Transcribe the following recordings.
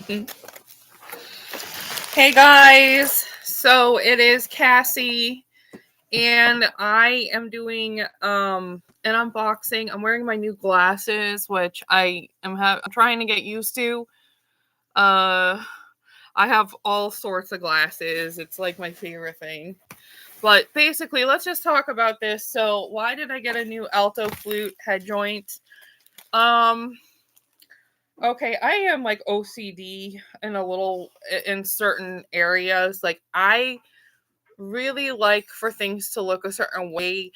Hey guys, so it is Cassie, and I am doing an unboxing. I'm wearing my new glasses, which I'm trying to get used to. I have all sorts of glasses. It's like my favorite thing. But basically, let's just talk about this. So, why did I get a new alto flute head joint? Um, Okay, I am like OCD in certain areas. Like I really like for things to look a certain way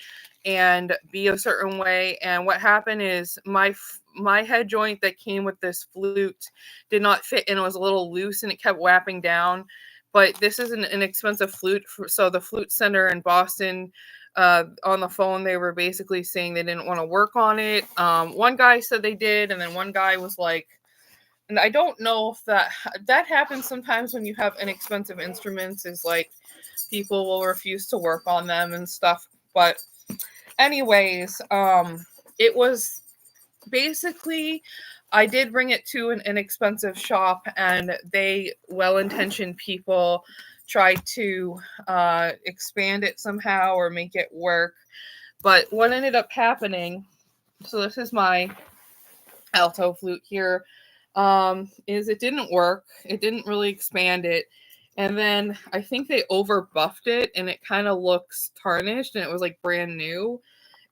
and be a certain way. And what happened is my head joint that came with this flute did not fit and it was a little loose and it kept whapping down. But this is an inexpensive flute, so the flute center in Boston. On the phone, they were basically saying they didn't want to work on it. One guy said they did, and then one guy was like, and I don't know if that happens sometimes when you have inexpensive instruments, is like people will refuse to work on them and stuff. But anyways, it was basically, I did bring it to an inexpensive shop, and they well-intentioned people tried to expand it somehow or make it work. But what ended up happening, so this is my alto flute here, is it didn't work. It didn't really expand it. And then I think they over buffed it and it kind of looks tarnished and it was like brand new.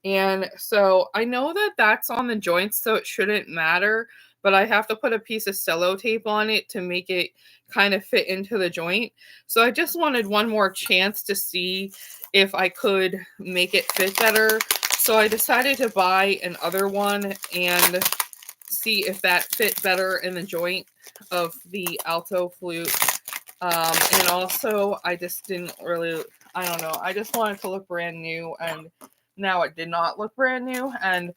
And so I know that that's on the joints, so it shouldn't matter, but I have to put a piece of cello tape on it to make it kind of fit into the joint. So I just wanted one more chance to see if I could make it fit better. So I decided to buy another one and see if that fit better in the joint of the alto flute. And also, I just didn't really, I don't know, I just wanted to look brand new, and now it did not look brand new. And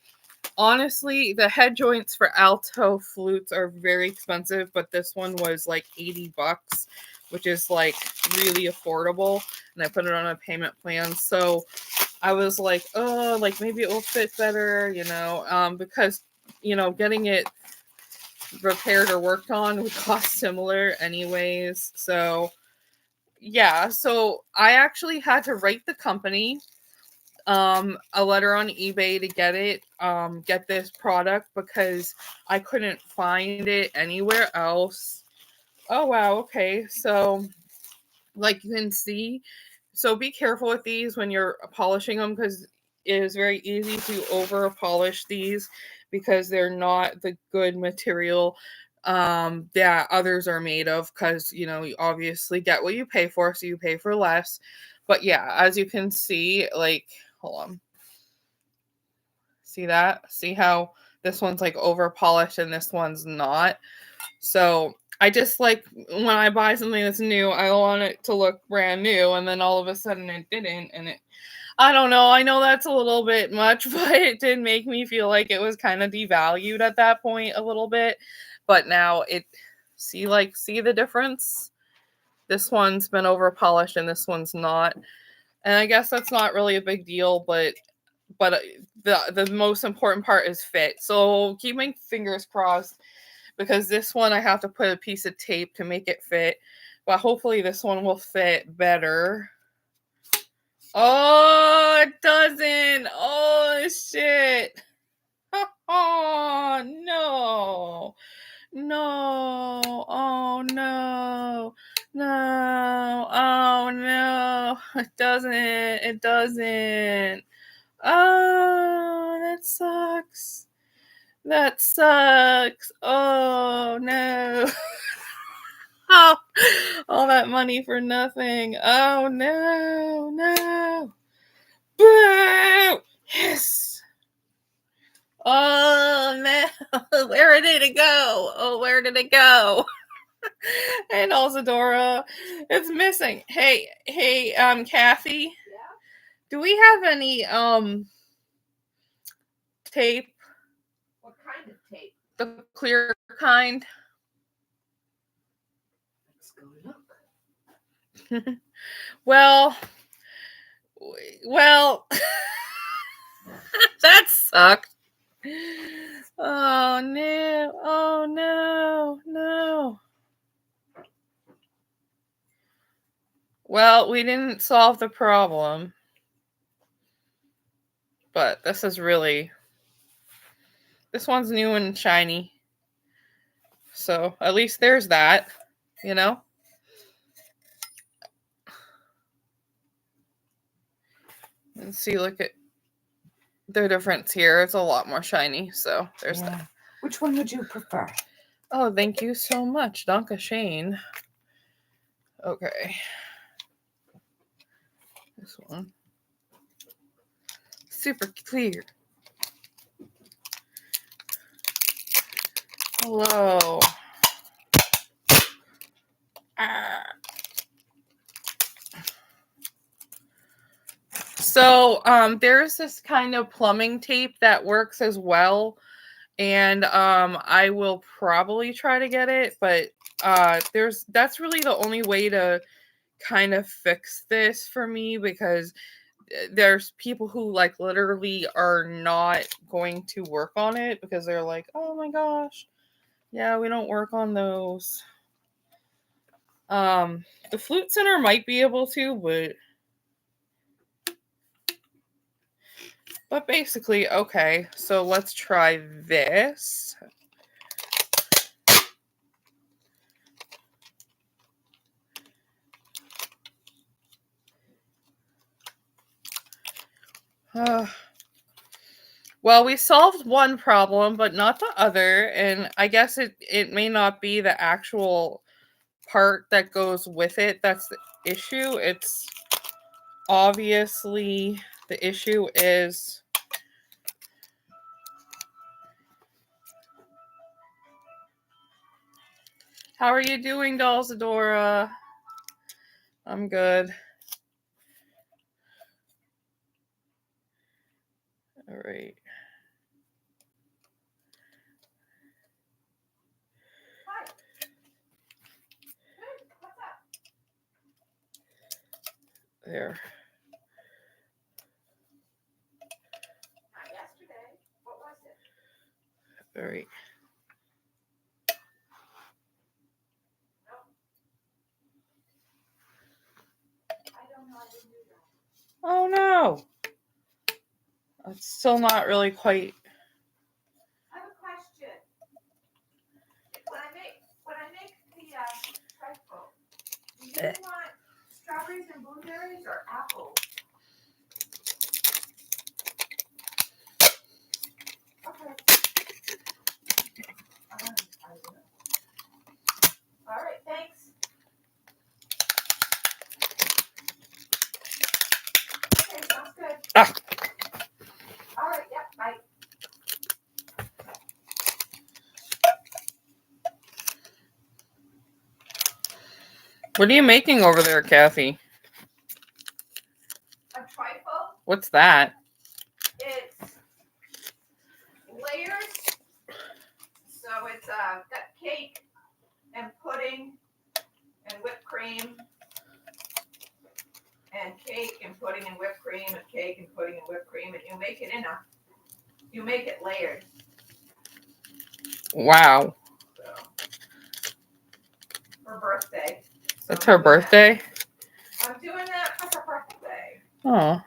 honestly, the head joints for alto flutes are very expensive, but this one was like $80, which is like really affordable. And I put it on a payment plan. So I was like, oh, like maybe it will fit better, because getting it repaired or worked on would cost similar anyways. So yeah, so I actually had to write the company a letter on eBay to get this product, because I couldn't find it anywhere else. Oh wow, okay. So like you can see, so be careful with these when you're polishing them, because it is very easy to over polish these because they're not the good material that others are made of, because you obviously get what you pay for, so you pay for less. But yeah, as you can see, like, hold on, see how this one's like over polished and this one's not. So I just like, when I buy something that's new, I want it to look brand new, and then all of a sudden it didn't, and I don't know. I know that's a little bit much, but it did make me feel like it was kind of devalued at that point a little bit. But now see the difference? This one's been over polished and this one's not. And I guess that's not really a big deal, but the most important part is fit. So keep my fingers crossed, because this one I have to put a piece of tape to make it fit. But hopefully this one will fit better. Oh, it doesn't. Oh, shit. Oh, no. No. Oh, no. No. Oh, no. It doesn't. It doesn't. Oh, that sucks. That sucks. Oh, no. Oh, all that money for nothing. Oh, no. No. Boo! Yes. Oh no! Where did it go? Oh, where did it go? And Dora, it's missing. Hey, Kathy. Yeah. Do we have any tape? What kind of tape? The clear kind. Let's go look. Well, that sucked. Oh no! Oh no! No! Well, we didn't solve the problem. But this one's new and shiny. So at least there's that, you know? And see, look at the difference here. It's a lot more shiny. So there's that. Which one would you prefer? Oh, thank you so much, Danke Shane. Okay. This one. Super clear. Hello. So there's this kind of plumbing tape that works as well, and I will probably try to get it, but that's really the only way to kind of fix this for me, because there's people who like literally are not going to work on it because they're like, oh my gosh, yeah, we don't work on those. The Flute Center might be able to, but basically, okay, so let's try this. Well, we solved one problem, but not the other, and I guess it may not be the actual part that goes with it that's the issue. It's obviously the issue is how are you doing, Dolzadora? I'm good. All right. Hi. Good. What's up? There. Not yesterday. What was it? All right. I don't know. I didn't do that. Oh no. It's still not really quite. I have a question. When I make the trifle, do you want strawberries and blueberries or apples? Okay. I will. All right. Thanks. Okay. Sounds good. Ah. All right. Yep. Bye. What are you making over there, Kathy? A trifle. What's that? It's layers. So it's got cake and pudding and whipped cream and cake and pudding and whipped cream and cake and pudding and whipped cream, and you make it layered. Wow. So her birthday. So That's her birthday? I'm doing that for her birthday. Oh.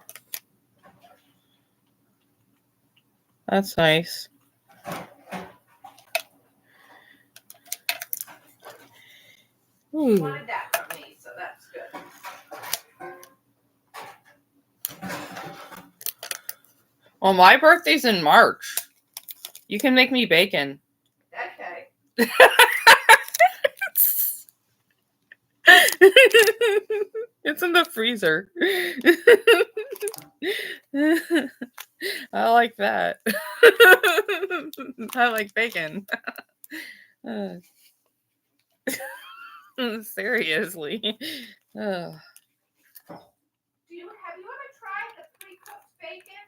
That's nice. She wanted that from me, so that's good. Well, my birthday's in March. You can make me bacon. Okay. It's in the freezer. I like that. I like bacon. Seriously. Have you ever tried the pre-cooked bacon?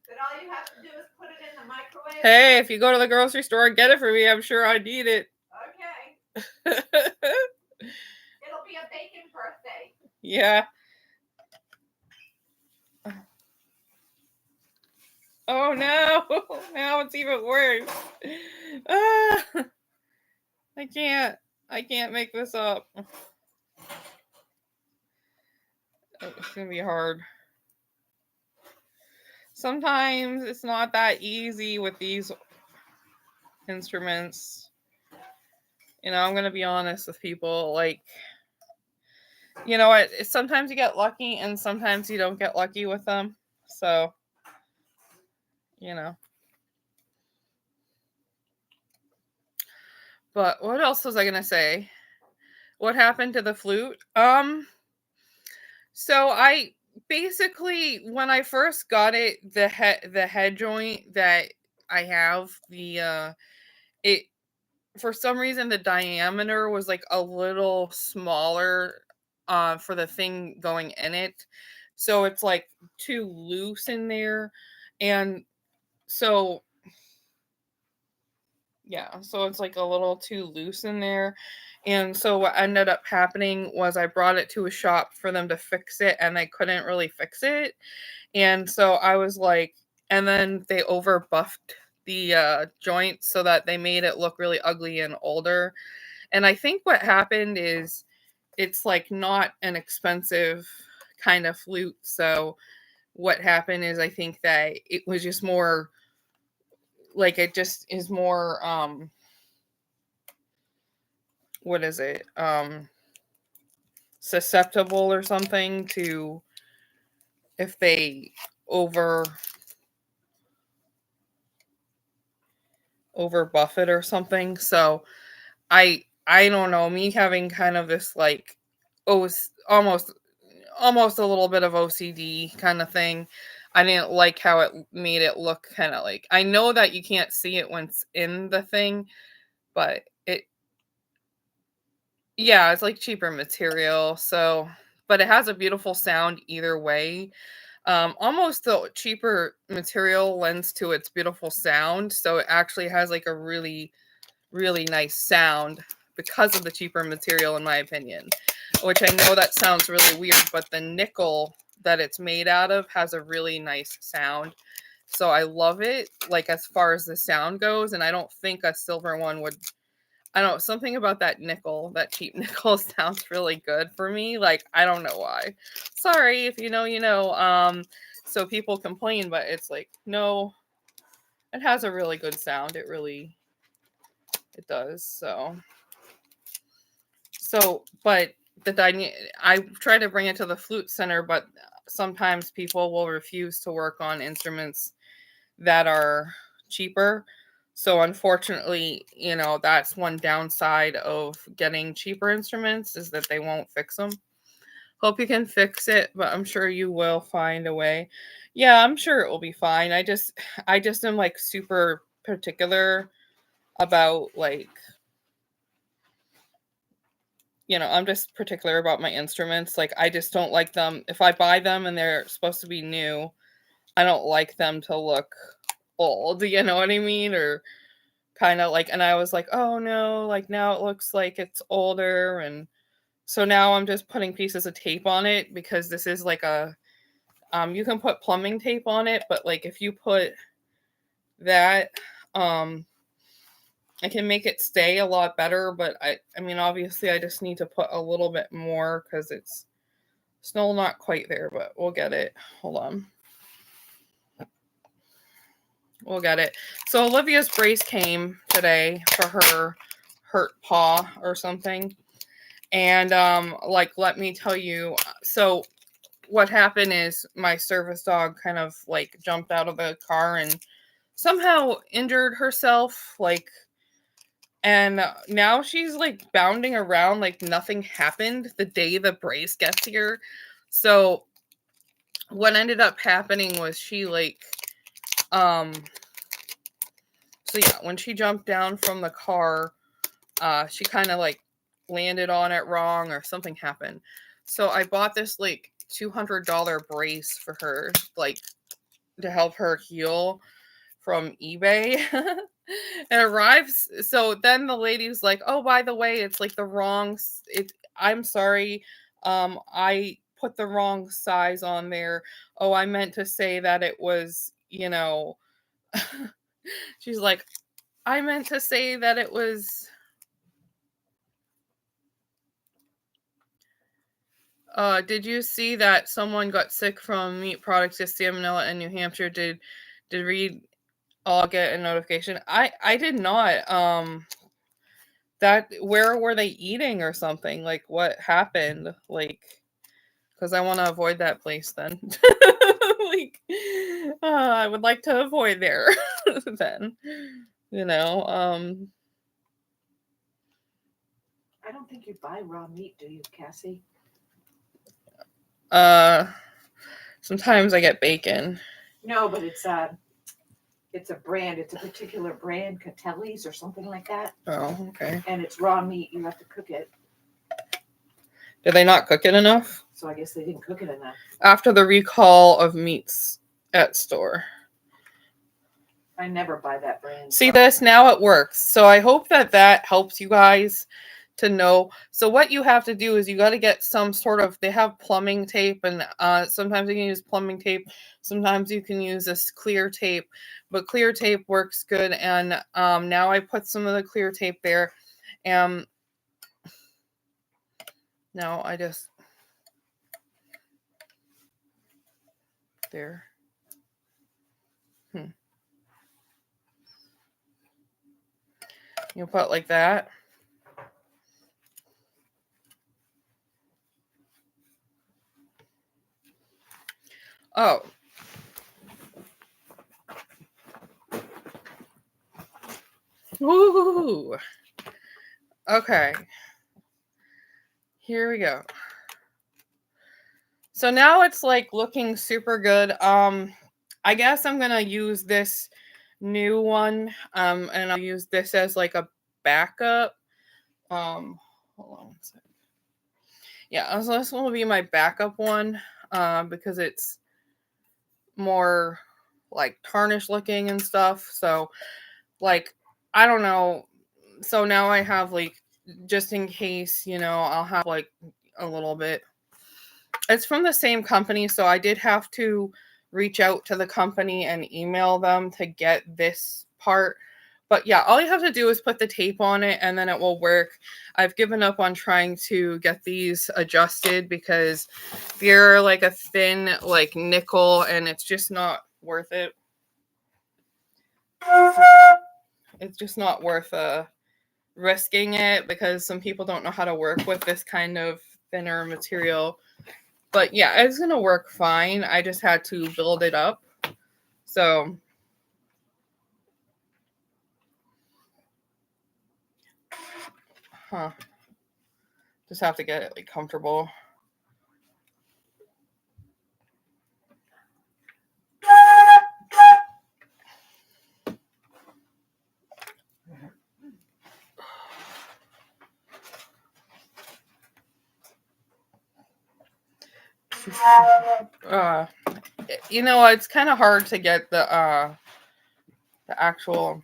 That all you have to do is put it in the microwave? Hey, if you go to the grocery store and get it for me, I'm sure I need it. Okay. It'll be a bacon birthday. Yeah. Oh no! Now it's even worse. I can't make this up. It's gonna be hard. Sometimes it's not that easy with these instruments. You know, I'm gonna be honest with people. Like, you know what? Sometimes you get lucky, and sometimes you don't get lucky with them. So, you know. But what else was I gonna say? What happened to the flute? So I basically, when I first got it, the head joint that I have, it, for some reason the diameter was like a little smaller for the thing going in it. So it's like too loose in there. And so yeah, so it's like a little too loose in there. And so what ended up happening was I brought it to a shop for them to fix it, and they couldn't really fix it. And so I was like, and then they over buffed the joint so that they made it look really ugly and older. And I think what happened is it's like not an expensive kind of flute. So what happened is I think that it was just more like, it just is more what is it? Susceptible or something to, if they over buff it or something. So I don't know, me having kind of this like almost a little bit of OCD kind of thing. I didn't like how it made it look kind of like, I know that you can't see it when it's in the thing, but it, yeah, it's like cheaper material. So, but it has a beautiful sound either way. Almost the cheaper material lends to its beautiful sound. So it actually has like a really, really nice sound because of the cheaper material, in my opinion. Which I know that sounds really weird, but the nickel that it's made out of has a really nice sound. So I love it, like as far as the sound goes. And I don't think a silver one would, I don't know, something about that nickel, that cheap nickel sounds really good for me. Like, I don't know why. Sorry, if you know, you know. So people complain, but it's like, no, it has a really good sound. It really, it does. So, but I try to bring it to the flute center, but sometimes people will refuse to work on instruments that are cheaper. So unfortunately, you know, that's one downside of getting cheaper instruments, is that they won't fix them. Hope you can fix it, but I'm sure you will find a way. Yeah, I'm sure it will be fine. I just am like super particular about, like, you know, I'm just particular about my instruments. Like, I just don't like them. If I buy them and they're supposed to be new, I don't like them to look old, you know what I mean? Or kind of like, and I was like, oh no, like now it looks like it's older. And so now I'm just putting pieces of tape on it, because this is like a, you can put plumbing tape on it, but like if you put that, um, I can make it stay a lot better. But I mean, obviously I just need to put a little bit more because it's still not quite there, but we'll get it. Hold on. We'll get it. So Olivia's brace came today for her hurt paw or something. And like, let me tell you, so what happened is my service dog kind of like jumped out of the car and somehow injured herself, like, and now she's like bounding around like nothing happened the day the brace gets here. So what ended up happening was she like, um so yeah, when she jumped down from the car, she kind of like landed on it wrong or something happened. So I bought this like $200 brace for her, like to help her heal, from eBay. It arrives. So then the lady was like, "Oh, by the way, it's like the wrong. I'm sorry. I put the wrong size on there. Oh, I meant to say that it was, you know." She's like, "I meant to say that it was." Did you see that someone got sick from meat products at Salmonella in New Hampshire? Did Reed all get a notification? I did not. That where were they eating or something? Like what happened? Like because I want to avoid that place then. Like I would like to avoid there then. You know, I don't think you buy raw meat, do you, Cassie? sometimes I get bacon. No, but it's a brand. It's a particular brand, Catelli's or something like that. Oh, okay. And it's raw meat. You have to cook it. Did they not cook it enough? So I guess they didn't cook it enough. After the recall of meats at store. I never buy that brand. See this? Now it works. So I hope that that helps you guys to know. So what you have to do is you got to get some sort of, they have plumbing tape, and sometimes you can use plumbing tape. Sometimes you can use this clear tape, but clear tape works good. And now I put some of the clear tape there. And now I just, there. You put like that. Oh. Woo! Okay. Here we go. So now it's like looking super good. I guess I'm gonna use this new one. And I'll use this as like a backup. Hold on one second. Yeah, so this will be my backup one. Because it's more like tarnished looking and stuff. So like I don't know. So now I have like just in case, you know, I'll have like a little bit. It's from the same company, so I did have to reach out to the company and email them to get this part. But yeah, all you have to do is put the tape on it and then it will work. I've given up on trying to get these adjusted because they're like a thin like nickel and it's just not worth it. It's just not worth risking it because some people don't know how to work with this kind of thinner material. But yeah, it's going to work fine. I just had to build it up. So, just have to get it like comfortable. You know, it's kind of hard to get the actual.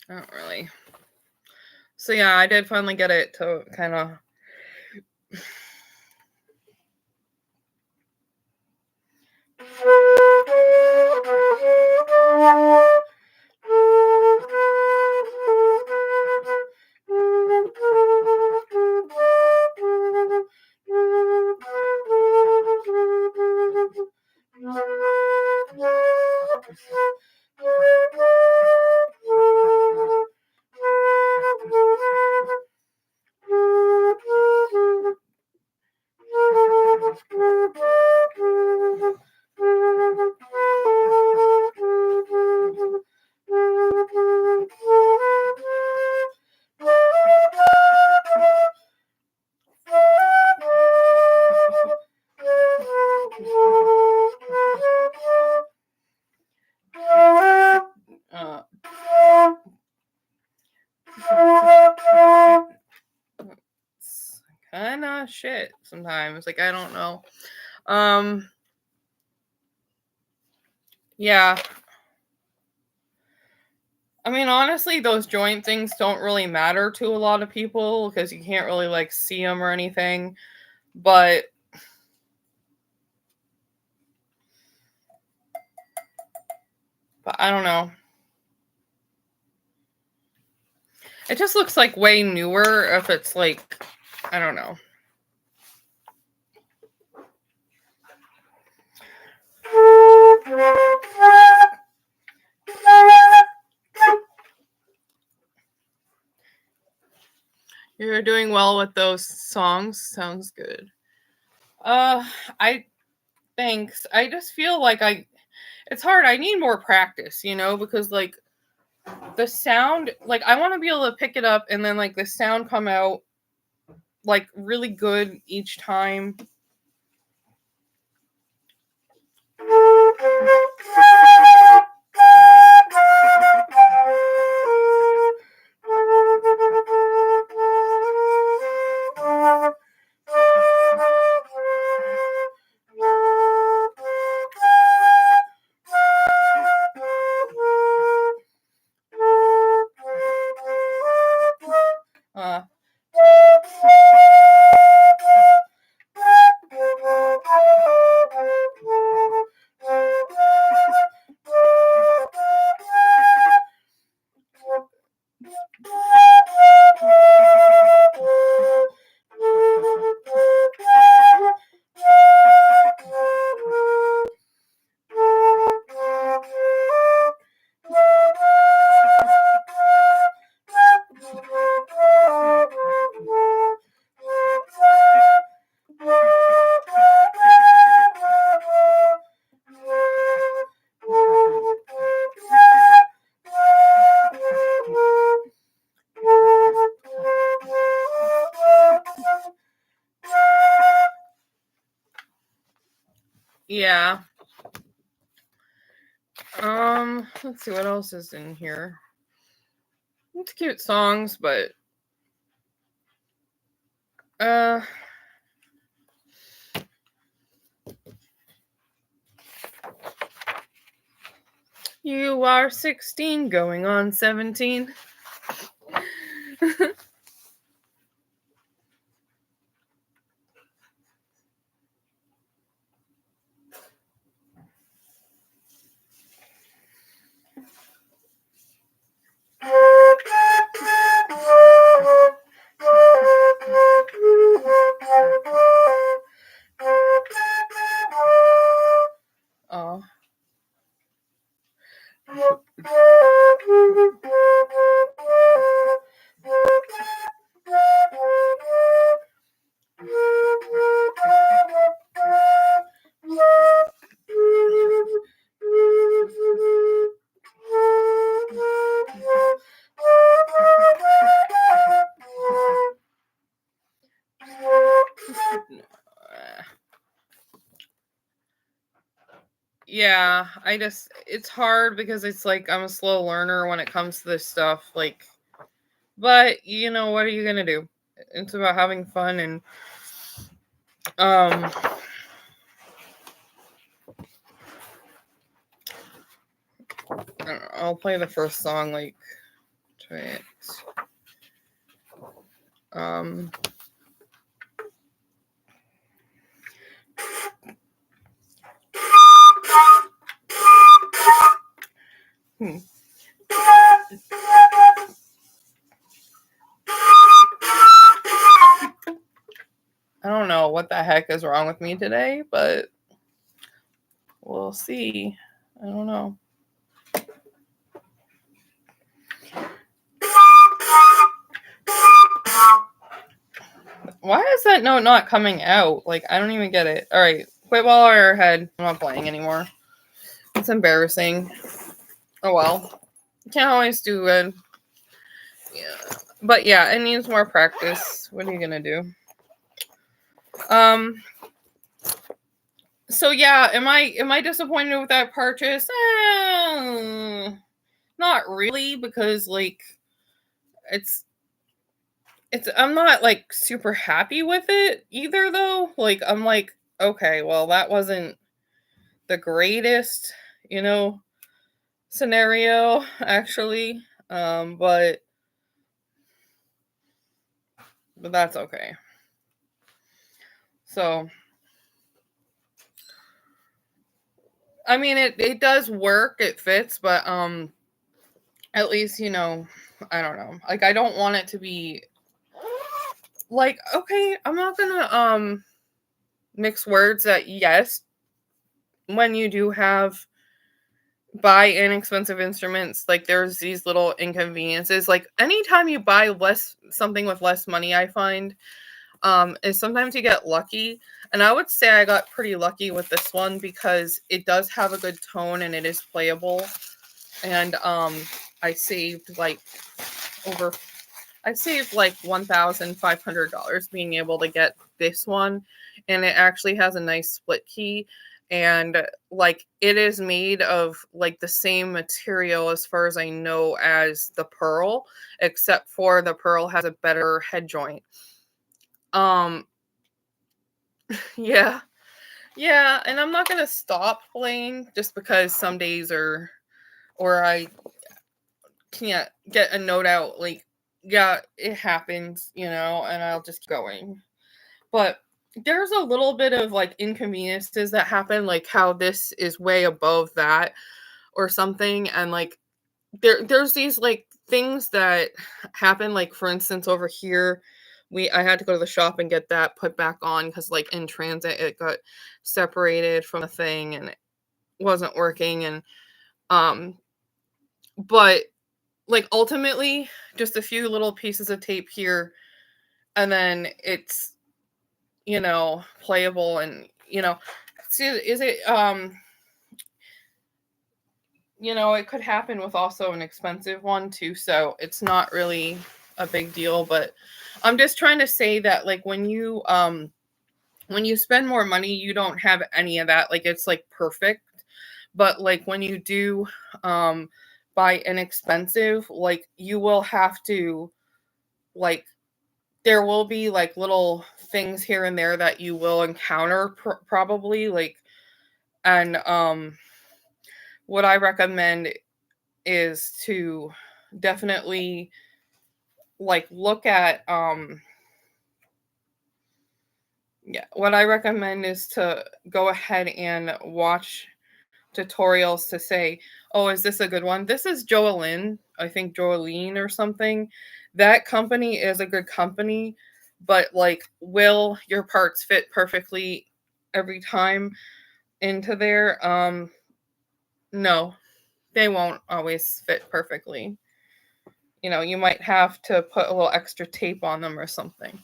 Not really. So yeah, I did finally get it to kind of. of shit sometimes. Like, I don't know. Yeah. I mean, honestly, those joint things don't really matter to a lot of people because you can't really like see them or anything. But I don't know. It just looks like way newer if it's like, I don't know. You're doing well with those songs. Sounds good. Thanks. I just feel like it's hard. I need more practice, because like the sound, like I want to be able to pick it up and then like the sound come out like really good each time. Yeah. Let's see what else is in here. It's cute songs, but you are 16 going on 17. Oh. Yeah, it's hard because it's like I'm a slow learner when it comes to this stuff. Like, but what are you gonna do? It's about having fun and I'll play the first song like try it. I don't know what the heck is wrong with me today, but we'll see. I don't know. Why is that note not coming out? Like, I don't even get it. All right, quit while we're ahead. I'm not playing anymore. It's embarrassing. Oh well. You can't always do it. Yeah. But yeah, it needs more practice. What are you gonna do? So yeah, am I disappointed with that purchase? Not really, because like it's I'm not like super happy with it either though. Like I'm like, okay, well that wasn't the greatest, you know, scenario actually. But that's okay. So I mean it does work, it fits, but at least, you know, I don't know. Like I don't want it to be like, okay, I'm not gonna mix words that yes, when you do have buy inexpensive instruments, like there's these little inconveniences. Like anytime you buy less something with less money, I find is sometimes you get lucky. And I would say I got pretty lucky with this one because it does have a good tone and it is playable. And I saved like over I saved like $1,500 being able to get this one, and it actually has a nice split key, and like it is made of like the same material as far as I know as the pearl, except for the pearl has a better head joint. Um yeah. Yeah, and I'm not going to stop playing just because some days are or I can't get a note out like yeah, it happens, you know, and I'll just keep going. But there's a little bit of like inconveniences that happen, like how this is way above that or something. And like there's these like things that happen, like for instance, over here, I had to go to the shop and get that put back on because like in transit it got separated from the thing and it wasn't working. And um but like ultimately just a few little pieces of tape here and then it's, you know, playable. And you know, see, is it you know, it could happen with also an expensive one too, so it's not really a big deal. But I'm just trying to say that like when you spend more money you don't have any of that, like it's like perfect. But like when you do buy inexpensive, like you will have to like there will be like little things here and there that you will encounter probably like. And what I recommend is to definitely like look at yeah, what I recommend is to go ahead and watch tutorials to say, oh, is this a good one? This is Joalyn, I think Joaline or something. That company is a good company, but like, will your parts fit perfectly every time into there? No, they won't always fit perfectly. You know, you might have to put a little extra tape on them or something.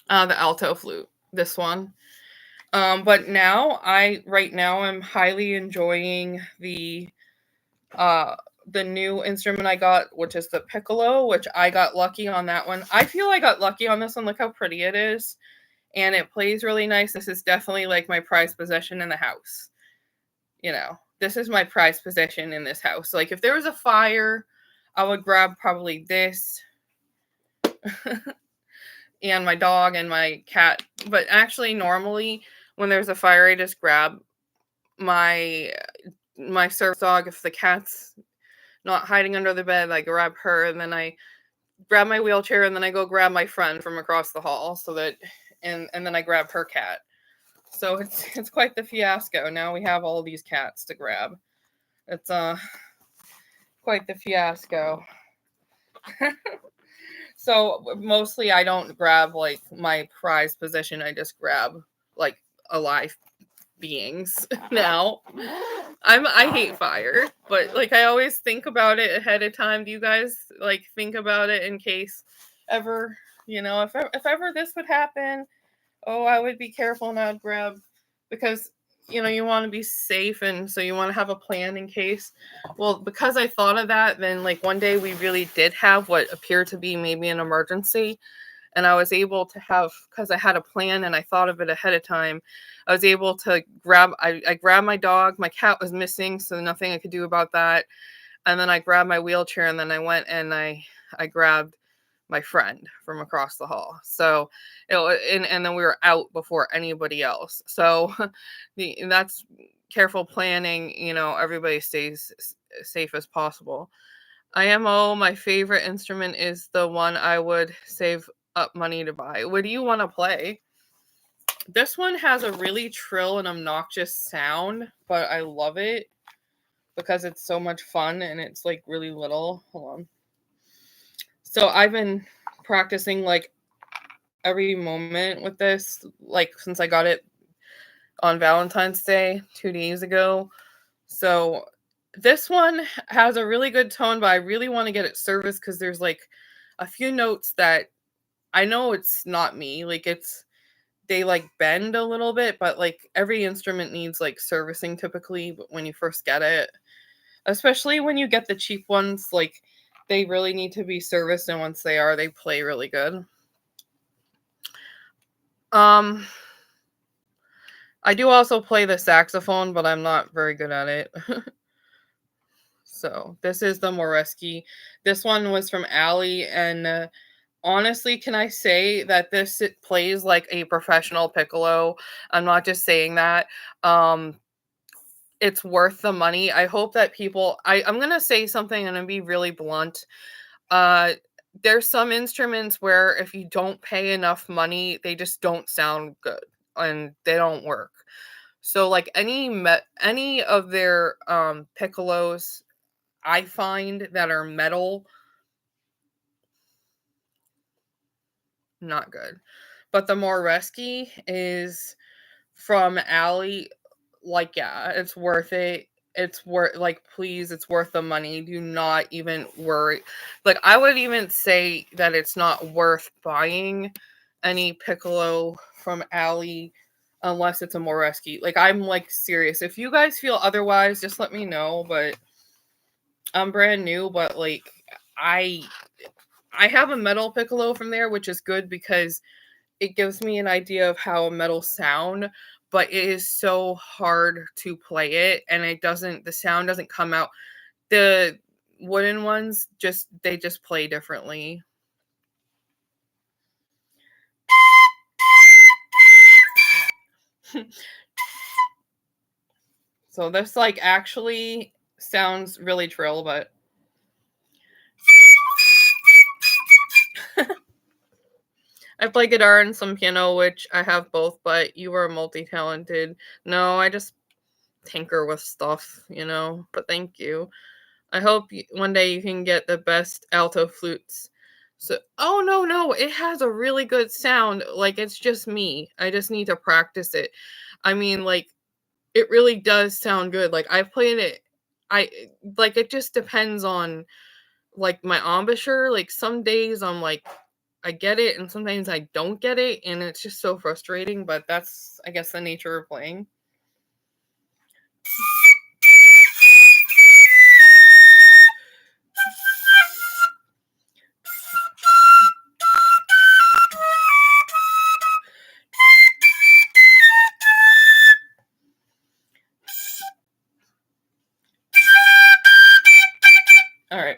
The alto flute, this one. But now right now I'm highly enjoying uh the new instrument I got, which is the piccolo, which I got lucky on that one. I feel I got lucky on this one. Look how pretty it is. And it plays really nice. This is definitely like my prized possession in the house. You know, this is my prized possession in this house. Like if there was a fire, I would grab probably this and my dog and my cat. But actually normally when there's a fire, I just grab my service dog. If the cat's not hiding under the bed, I grab her, and then I grab my wheelchair, and then I go grab my friend from across the hall, so that and then I grab her cat. So it's quite the fiasco. Now we have all these cats to grab. It's quite the fiasco. So mostly I don't grab like my prized possession. I just grab like alive beings now. I hate fire, but like I always think about it ahead of time. Do you guys like think about it in case ever, you know, if ever this would happen, oh, I would be careful and I'd grab because you know, you want to be safe and so you want to have a plan in case. Well, because I thought of that, then like one day we really did have what appeared to be maybe an emergency, and I was able to have, because I had a plan and I thought of it ahead of time, I was able to I grabbed my dog. My cat was missing, so nothing I could do about that. And then I grabbed my wheelchair and then I went and I I grabbed my friend from across the hall. So, and then we were out before anybody else. So that's careful planning, everybody stays safe as possible. IMO, my favorite instrument is the one I would save up money to buy. What do you want to play? This one has a really trill and obnoxious sound, but I love it because it's so much fun and it's like really little. Hold on. So I've been practicing like every moment with this, like since I got it on Valentine's Day 2 days ago. So this one has a really good tone, but I really want to get it serviced because there's like a few notes that I know it's not me. Like they like bend a little bit, but like every instrument needs like servicing typically when you first get it. Especially when you get the cheap ones, like they really need to be serviced, and once they are, they play really good. I do also play the saxophone, but I'm not very good at it. So this is the Moresky. This one was from Allie, and honestly, can I say that it plays like a professional piccolo? I'm not just saying that. It's worth the money. I hope that people. I'm gonna say something, and I'm gonna be really blunt. Uh, there's some instruments where if you don't pay enough money, they just don't sound good and they don't work. So like any of their piccolos, I find that are metal, not good. But the Moresky is from Allie. Like, yeah, it's worth it. It's worth, like, please, it's worth the money. Do not even worry. Like, I would even say that it's not worth buying any piccolo from Allie unless it's a Moresky. Like, I'm like serious. If you guys feel otherwise, just let me know. But I'm brand new, but like I I have a metal piccolo from there, which is good because it gives me an idea of how a metal sound, but it is so hard to play it, and the sound doesn't come out. The wooden ones they just play differently. So this like actually sounds really trill, but I play guitar and some piano, which I have both, but you are multi-talented. No, I just tinker with stuff. But thank you. I hope one day you can get the best alto flutes. So, oh no, it has a really good sound. Like it's just me. I just need to practice it. I mean, like it really does sound good. Like I've played it. I like it just depends on like my embouchure. Like some days I'm like I get it, and sometimes I don't get it, and it's just so frustrating. But that's, I guess, the nature of playing. All right.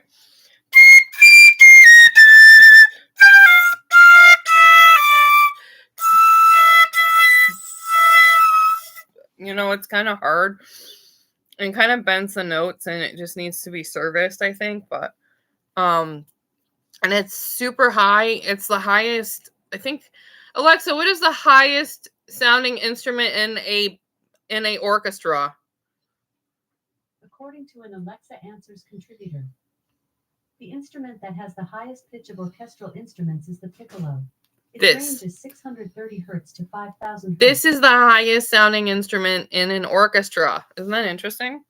It's kind of hard and kind of bends the notes, and it just needs to be serviced, I think. But and it's super high. It's the highest, I think. Alexa, what is the highest sounding instrument in a orchestra? According to an Alexa Answers contributor, the instrument that has the highest pitch of orchestral instruments is the piccolo. Its range is 630 hertz to 5,000 hertz. This is the highest sounding instrument in an orchestra. Isn't that interesting?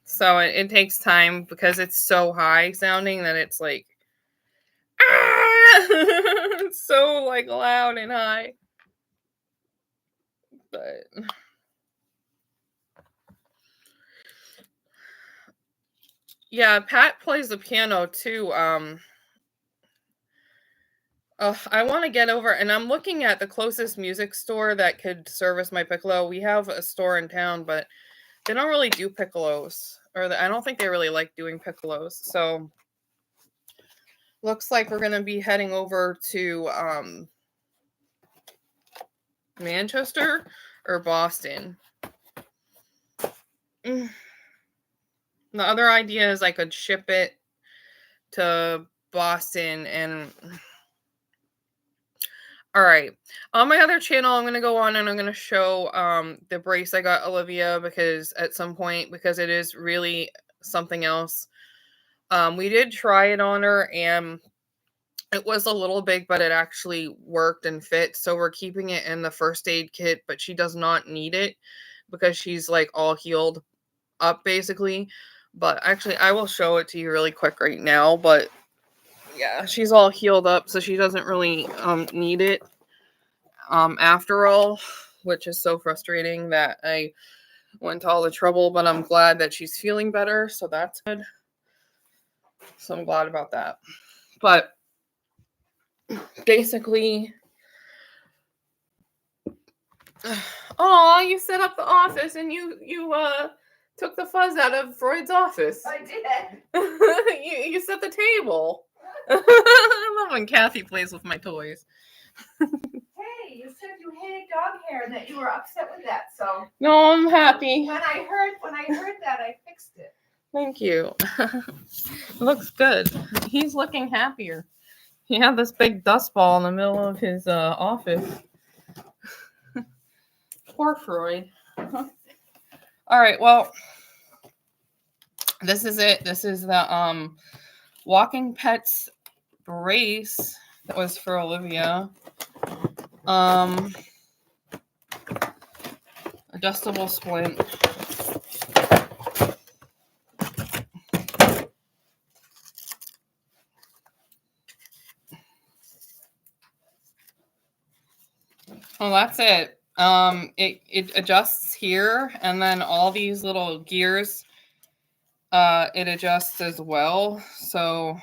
So it takes time because it's so high sounding that it's like it's so like loud and high. But yeah, Pat plays the piano too. I want to get over, and I'm looking at the closest music store that could service my piccolo. We have a store in town, but they don't really do piccolos, or I don't think they really like doing piccolos. So looks like we're gonna be heading over to Manchester or Boston. The other idea is I could ship it to Boston. And all right, on my other channel I'm going to go on and I'm going to show the brace I got Olivia, because at some point, because it is really something else. We did try it on her and it was a little big, but it actually worked and fit, so we're keeping it in the first aid kit, but she does not need it because she's like all healed up basically. But actually I will show it to you really quick right now. But yeah, she's all healed up, so she doesn't really need it after all, which is so frustrating that I went to all the trouble. But I'm glad that she's feeling better, so that's good. So I'm glad about that. But basically, oh, you set up the office and you took the fuzz out of Freud's office. I did. you set the table. I love when Kathy plays with my toys. Hey, you said you hated dog hair and that you were upset with that. So No, I'm happy. when I heard that, I fixed it. Thank you. Looks good. He's looking happier. He had this big dust ball in the middle of his office. Poor Freud. All right, well, this is it. This is the Walking Pets brace that was for Olivia. Adjustable splint. Well, that's it. It adjusts here, and then all these little gears, it adjusts as well. So,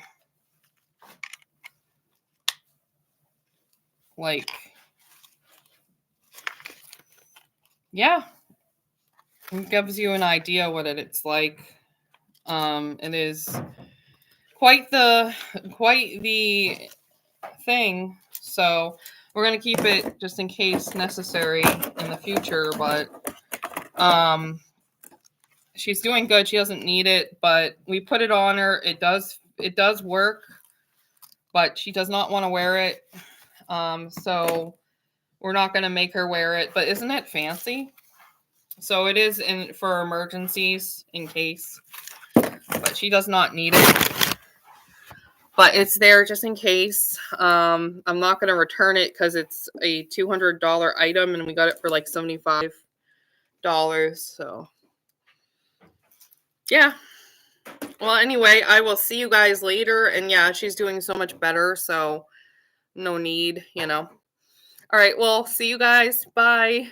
like, yeah, it gives you an idea what it's like. It is quite the thing. So we're gonna keep it just in case necessary in the future. But she's doing good. She doesn't need it, but we put it on her. It does work, but she does not want to wear it. So we're not gonna make her wear it. But isn't it fancy? So it is for emergencies in case, but she does not need it. But it's there just in case. I'm not going to return it because it's a $200 item and we got it for like $75. So yeah. Well, anyway, I will see you guys later. And yeah, she's doing so much better. So no need, All right. Well, see you guys. Bye.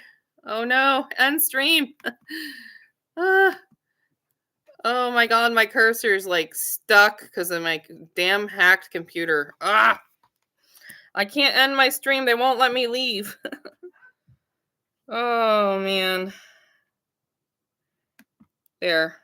Oh no. End stream. Oh my god, my cursor is like stuck because of my damn hacked computer. Ah! I can't end my stream. They won't let me leave. Oh man. There.